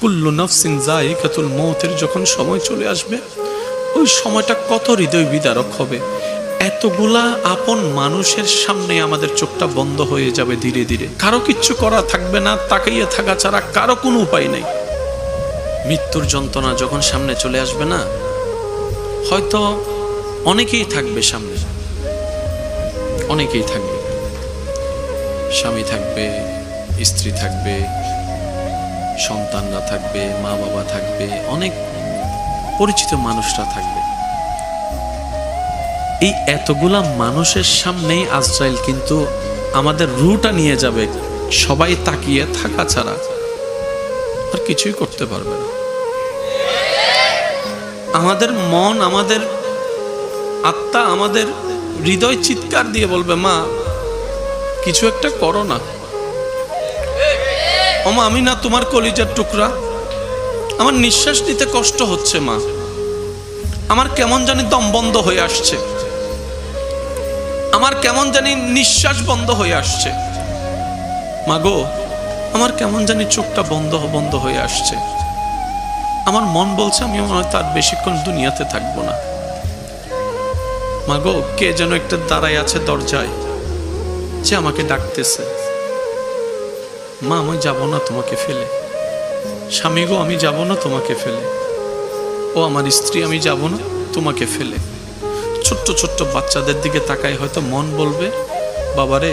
কুল্লু নাফসিন যায়িকাতুল মউতের যখন সময় চলে আসবে, ওই সময়টা কত হৃদয় বিদারক হবে। এতগুলা আপন মানুষের সামনে আমাদের চোখটা বন্ধ হয়ে যাবে ধীরে ধীরে। কারো কিচ্ছু করা থাকবে না, তাকাইয়ে থাকা ছাড়া কারো কোনো উপায় নেই। মৃত্যুর যন্ত্রণা যখন সামনে চলে আসবে না, হয়তো অনেকেই থাকবে সামনে, অনেকেই থাকবে, স্বামী থাকবে, স্ত্রী থাকবে, সন্তানরা থাকবে, মা বাবা থাকবে, অনেক পরিচিত মানুষরা থাকবে। এই এতগুলা মানুষের সামনেই আজরাইল কিন্তু আমাদের রুটা নিয়ে যাবে। সবাই তাকিয়ে থাকা ছাড়া আর কিছুই করতে পারবে না। আমাদের মন, আমাদের আত্মা, আমাদের হৃদয় চিৎকার দিয়ে বলবে, মা কিছু একটা করো না। ওমা আমি না তোমার কলিজার টুকরা, আমার নিঃশ্বাস নিতে কষ্ট হচ্ছে মা, আমার কেমন জানি দম বন্ধ হয়ে আসছে, আমার কেমন জানি নিঃশ্বাস বন্ধ হয়ে আসছে, মা গো আমার কেমন জানি চোখটা বন্ধ বন্ধ হয়ে আসছে, আমার মন বলছে আমি মনে হয় তার বেশিক্ষণ দুনিয়াতে থাকবো না। মা গো কে যেন একটা দাঁড়ায় আছে দরজায়, যে আমাকে ডাকতেছে, মা আমি যাব না তোমাকে ফেলে, স্বামী গো আমি যাব না তোমাকে ফেলে, ও আমার স্ত্রী আমি যাব না তোমাকে ফেলে। ছোট্ট ছোট্ট বাচ্চাদের দিকে তাকায় হয়তো মন বলবে, বাবারে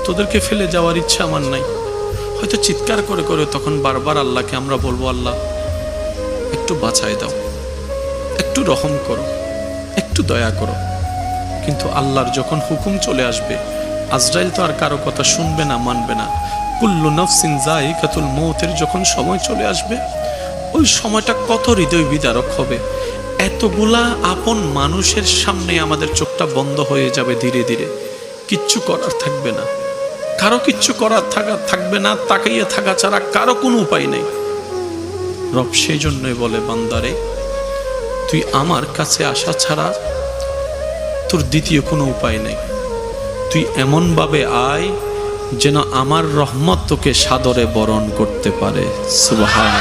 তোদেরকে ফেলে যাওয়ার ইচ্ছা আমার নাই। হয়তো চিৎকার করে করে তখন বারবার আল্লাহকে আমরা বলবো, আল্লাহ একটু বাঁচাই দাও, একটু রহম করো, একটু দয়া করো। কিন্তু আল্লাহর যখন হুকুম চলে আসবে, আজরাইল তো আর কারো কথা শুনবে না, মানবে না। কুল্লু নাফসিন যায়িকাতুল মউতের যখন সময় চলে আসবে, ওই সময়টা কত হৃদয় বিদারক হবে। এতগুলা আপন মানুষের সামনে আমাদের চোখটা বন্ধ হয়ে যাবে ধীরে ধীরে। কিচ্ছু করার থাকবে না, কারো কিচ্ছু করার থাকবে না, তাকাইয়ে থাকা ছাড়া কারো কোনো উপায় নেই। রব সেই জন্যই বলে, বান্দারে তুই আমার কাছে আসা ছাড়া তোর দ্বিতীয় কোনো উপায় নেই। তুই এমন ভাবে আয় যেন আমার রহমত তোকে সাদরে বরণ করতে পারে। সুবহান।